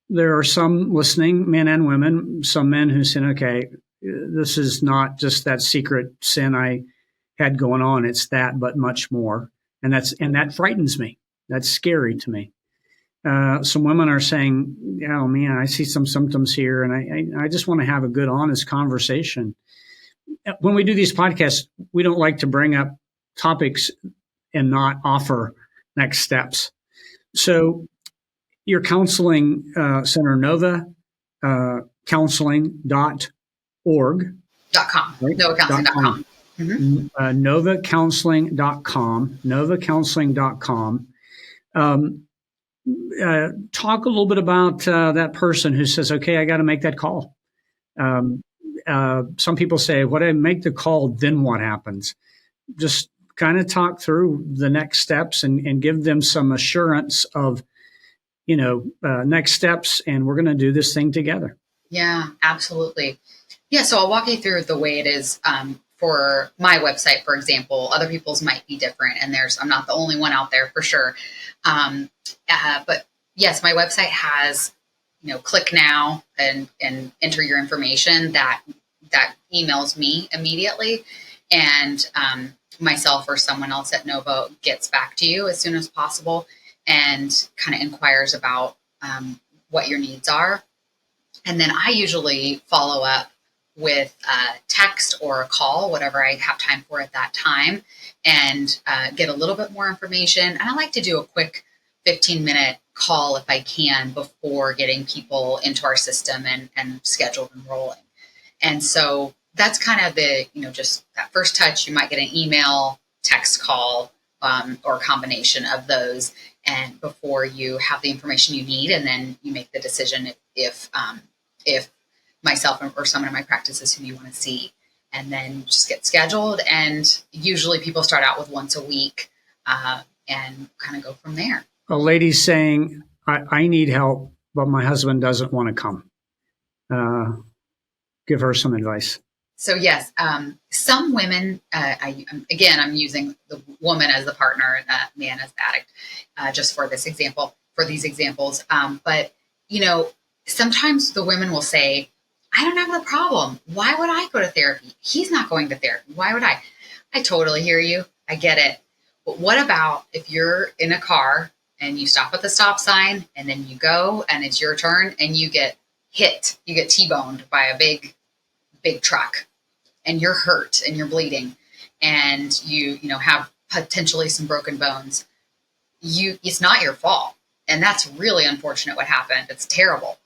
There are some listening, men and women, some men who say, okay, this is not just that secret sin I had going on. It's that, but much more. And that frightens me. That's scary to me. Some women are saying, oh man, I see some symptoms here, and I just want to have a good, honest conversation. When we do these podcasts, we don't like to bring up topics and not offer next steps. So your counseling center, Nova counseling.org. .com. Right? NovaCounseling.com. Mm-hmm. NovaCounseling.com. NovaCounseling.com. Talk a little bit about that person who says, okay, I got to make that call. Some people say, when I make the call, then what happens? Just kind of talk through the next steps and give them some assurance of, next steps, and we're going to do this thing together. Yeah, absolutely. Yeah, so I'll walk you through the way it is for my website, for example. Other people's might be different, and I'm not the only one out there for sure. But yes, my website has, click now and enter your information that emails me immediately, and myself or someone else at Nova gets back to you as soon as possible and kind of inquires about what your needs are. And then I usually follow up with a text or a call, whatever I have time for at that time, and get a little bit more information. And I like to do a quick 15-minute call if I can before getting people into our system and scheduled and rolling. And so that's kind of the, just that first touch. You might get an email, text, call, or a combination of those, and before you have the information you need, and then you make the decision if myself or someone in my practice is who you want to see, and then just get scheduled. And usually people start out with once a week and kind of go from there. A lady's saying, I need help, but my husband doesn't want to come. Give her some advice. So yes, some women, I'm using the woman as the partner and the man as the addict, just for these examples. But, sometimes the women will say, I don't have the problem. Why would I go to therapy? He's not going to therapy. Why would I? I totally hear you. I get it. But what about if you're in a car and you stop at the stop sign and then you go and it's your turn and you get hit, you get T-boned by a big truck and you're hurt and you're bleeding and you know, have potentially some broken bones. It's not your fault. And that's really unfortunate what happened. It's terrible.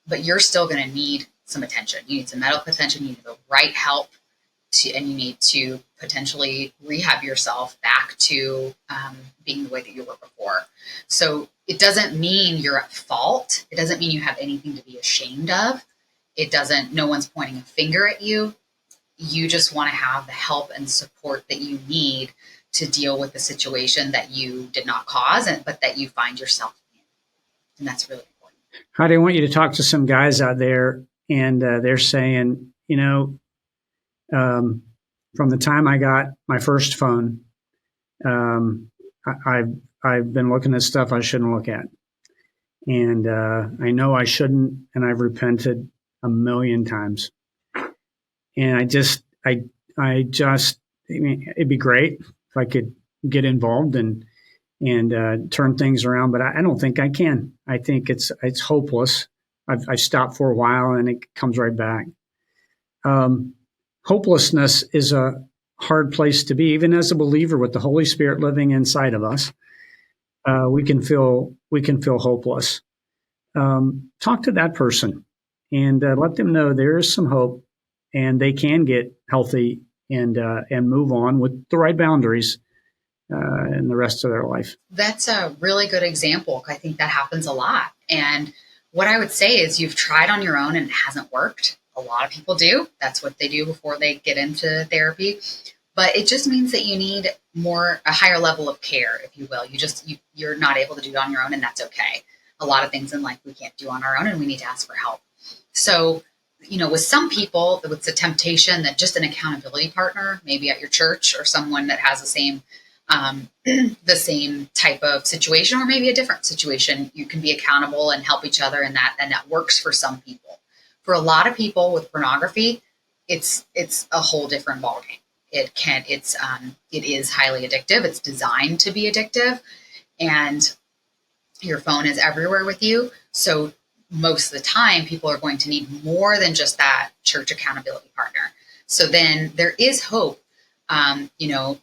But you're still going to need some attention. You need some medical attention. You need the right help, and you need to potentially rehab yourself back to being the way that you were before. So it doesn't mean you're at fault. It doesn't mean you have anything to be ashamed of. No one's pointing a finger at you. You just want to have the help and support that you need to deal with the situation that you did not cause, but that you find yourself in. And that's really important. Heidi, I want you to talk to some guys out there, and they're saying, you know, from the time I got my first phone, I've been looking at stuff I shouldn't look at, and I know I shouldn't, and I've repented a million times. And I mean, it'd be great if I could get involved and turn things around, but I don't think I can. I think it's hopeless. I stopped for a while and it comes right back. Hopelessness is a hard place to be, even as a believer with the Holy Spirit living inside of us. We can feel hopeless. Talk to that person and let them know there is some hope, and they can get healthy and move on with the right boundaries in the rest of their life. That's a really good example. I think that happens a lot. And what I would say is you've tried on your own and it hasn't worked. A lot of people do. That's what they do before they get into therapy. But it just means that you need a higher level of care, if you will. You're not able to do it on your own, and that's okay. A lot of things in life we can't do on our own, and we need to ask for help. So, you know, with some people, it's a temptation that just an accountability partner, maybe at your church, or someone that has the same type of situation, or maybe a different situation, you can be accountable and help each other, and that works for some people. For a lot of people with pornography, it's a whole different ballgame. It is highly addictive. It's designed to be addictive, and your phone is everywhere with you. So most of the time, people are going to need more than just that church accountability partner. So then there is hope. You know,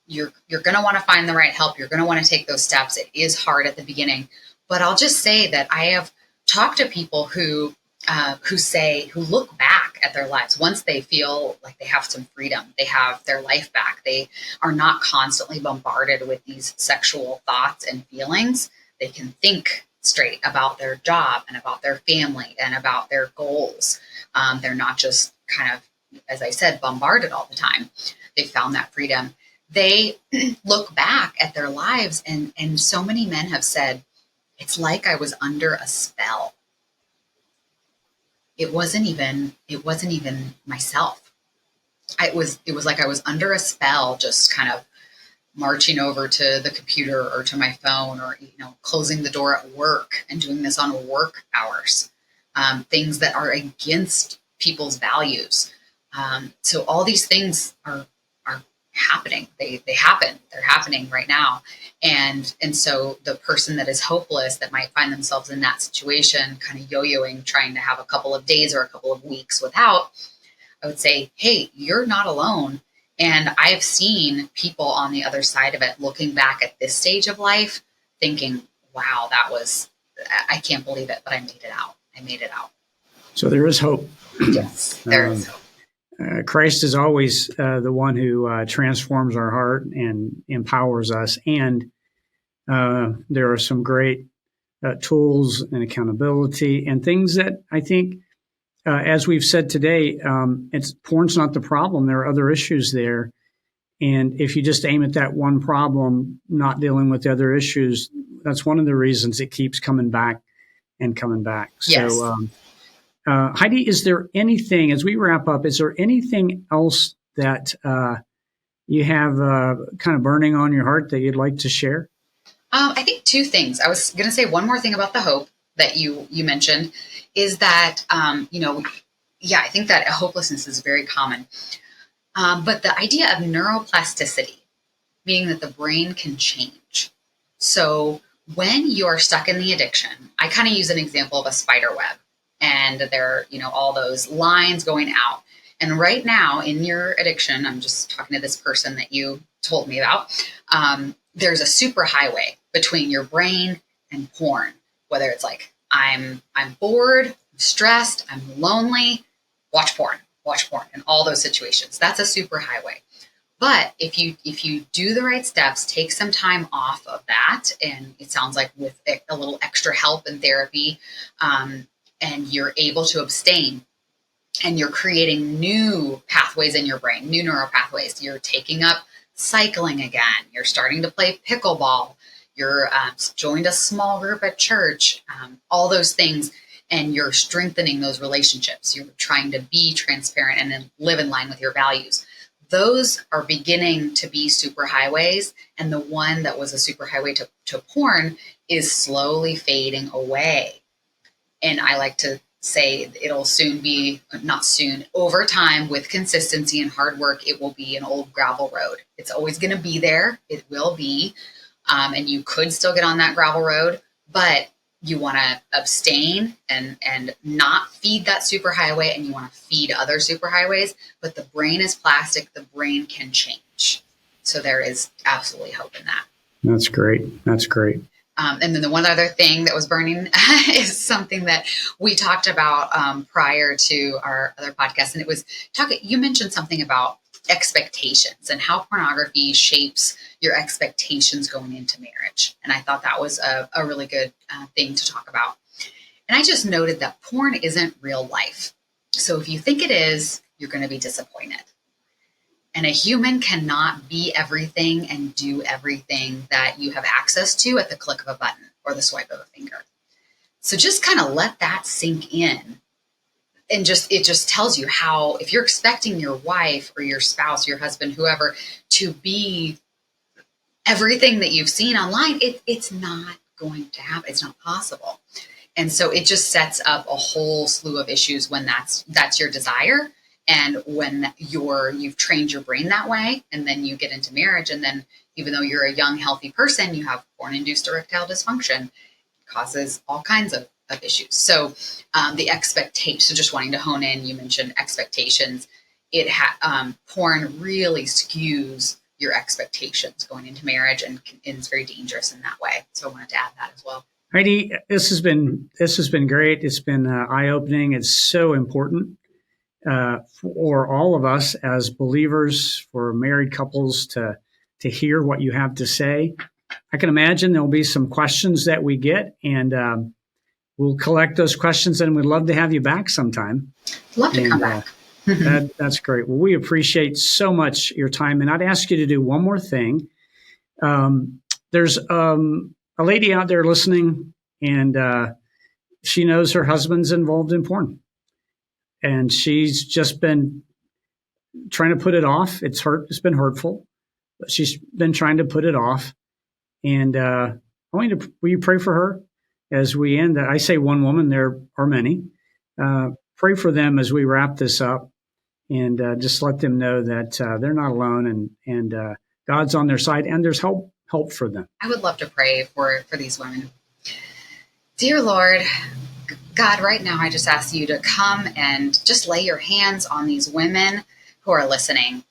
you're going to want to find the right help. You're going to want to take those steps. It is hard at the beginning, but I'll just say that I have talked to people who look back at their lives once they feel like they have some freedom, they have their life back. They are not constantly bombarded with these sexual thoughts and feelings. They can think straight about their job and about their family and about their goals. They're not just kind of, as I said, bombarded all the time. They found that freedom. They look back at their lives, and so many men have said, it's like I was under a spell. It wasn't even myself. It was like I was under a spell, just kind of marching over to the computer or to my phone, or, you know, closing the door at work and doing this on work hours, things that are against people's values. So all these things are happening. They happen. They're happening right now. And so the person that is hopeless, that might find themselves in that situation, kind of yo-yoing, trying to have a couple of days or a couple of weeks without, I would say, hey, you're not alone. And I've seen people on the other side of it looking back at this stage of life thinking, wow, I can't believe it, but I made it out. So there is hope. Yes, there is hope. Christ is always the one who transforms our heart and empowers us. And there are some great tools and accountability and things that I think, as we've said today, porn's not the problem. There are other issues there. And if you just aim at that one problem, not dealing with the other issues, that's one of the reasons it keeps coming back and coming back. Yes. So, Heidi, is there anything, as we wrap up, is there anything else that you have kind of burning on your heart that you'd like to share? I think two things. I was going to say one more thing about the hope that you mentioned is that, you know, yeah, I think that hopelessness is very common. But the idea of neuroplasticity, meaning that the brain can change. So when you're stuck in the addiction, I kind of use an example of a spider web, and there are, all those lines going out. And right now in your addiction, I'm just talking to this person that you told me about. There's a super highway between your brain and porn, whether it's like, I'm bored, I'm stressed, I'm lonely, watch porn, in all those situations. That's a super highway. But if you do the right steps, take some time off of that, and it sounds like with a little extra help and therapy, and you're able to abstain, and you're creating new pathways in your brain, new neural pathways. You're taking up cycling again. You're starting to play pickleball. You're joined a small group at church. All those things. And you're strengthening those relationships. You're trying to be transparent and then live in line with your values. Those are beginning to be superhighways. And the one that was a superhighway to porn is slowly fading away. And I like to say it'll soon be, not soon, over time with consistency and hard work, it will be an old gravel road. It's always going to be there. It will be. And you could still get on that gravel road, but you want to abstain and not feed that superhighway, and you want to feed other superhighways. But the brain is plastic. The brain can change. So there is absolutely hope in that. That's great. That's great. And then the one other thing that was burning is something that we talked about prior to our other podcast. And it was you mentioned something about expectations and how pornography shapes your expectations going into marriage. And I thought that was a really good thing to talk about. And I just noted that porn isn't real life. So if you think it is, you're going to be disappointed. And a human cannot be everything and do everything that you have access to at the click of a button or the swipe of a finger. So just kind of let that sink in. And it just tells you how, if you're expecting your wife or your spouse, your husband, whoever, to be everything that you've seen online, it's not going to happen. It's not possible. And so it just sets up a whole slew of issues when that's your desire. And when you've trained your brain that way, and then you get into marriage, and then even though you're a young, healthy person, you have porn-induced erectile dysfunction, it causes all kinds of issues. So the expectation, so just wanting to hone in, you mentioned expectations. Porn really skews your expectations going into marriage, and it's very dangerous in that way. So I wanted to add that as well. Heidi, this has been great. It's been eye-opening. It's so important for all of us as believers, for married couples to hear what you have to say. I can imagine there'll be some questions that we get, and we'll collect those questions, and we'd love to have you back sometime. Love to come back. That's great. Well, we appreciate so much your time, and I'd ask you to do one more thing. There's a lady out there listening, and she knows her husband's involved in porn, and she's just been trying to put it off. It's been hurtful, but she's been trying to put it off. And will you pray for her as we end? I say one woman, there are many. Pray for them as we wrap this up, and just let them know that they're not alone, and God's on their side, and there's help for them. I would love to pray for these women. Dear Lord, God, right now I just ask you to come and just lay your hands on these women who are listening.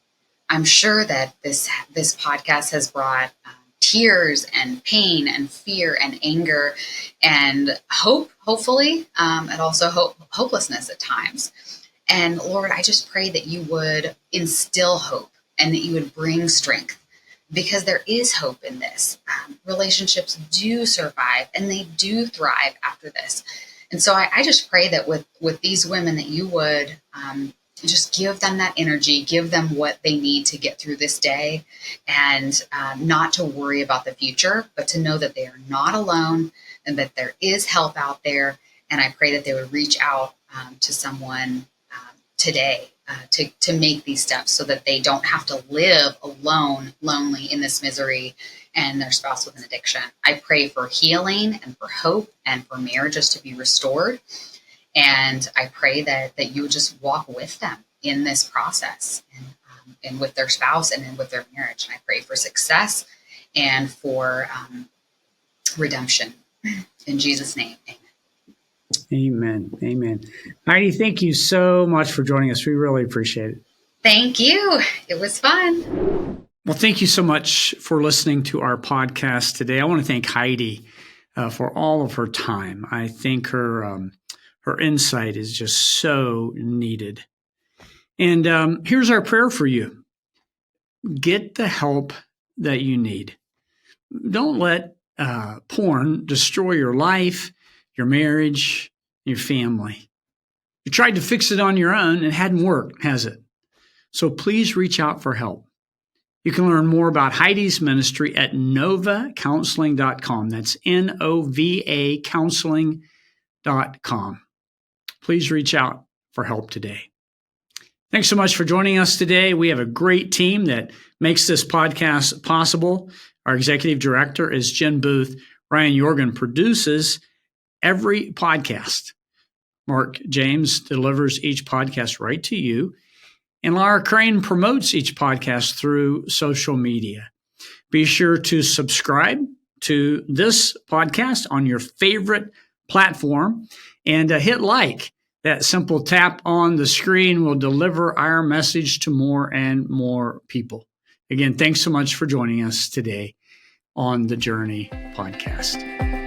I'm sure that this podcast has brought tears and pain and fear and anger and hope, hopefully, and also hopelessness at times. And Lord, I just pray that you would instill hope and that you would bring strength, because there is hope in this. Relationships do survive and they do thrive after this. And so I just pray that with these women, that you would just give them that energy, give them what they need to get through this day, and not to worry about the future, but to know that they are not alone and that there is help out there. And I pray that they would reach out to someone today to make these steps, so that they don't have to live alone, lonely in this misery, and their spouse with an addiction. I pray for healing and for hope and for marriages to be restored. And I pray that you would just walk with them in this process, and with their spouse and with their marriage. And I pray for success and for redemption. In Jesus' name, amen. Amen. Amen. Heidi, thank you so much for joining us. We really appreciate it. Thank you. It was fun. Well, thank you so much for listening to our podcast today. I want to thank Heidi for all of her time. I think her insight is just so needed. And here's our prayer for you. Get the help that you need. Don't let porn destroy your life, your marriage, your family. You tried to fix it on your own and it hadn't worked, has it? So please reach out for help. You can learn more about Heidi's ministry at novacounseling.com. That's NOVA counseling.com. Please reach out for help today. Thanks so much for joining us today. We have a great team that makes this podcast possible. Our executive director is Jen Booth. Ryan Jorgen produces every podcast. Mark James delivers each podcast right to you. And Laura Crane promotes each podcast through social media. Be sure to subscribe to this podcast on your favorite platform and hit like. That simple tap on the screen will deliver our message to more and more people. Again, thanks so much for joining us today on the Journey podcast.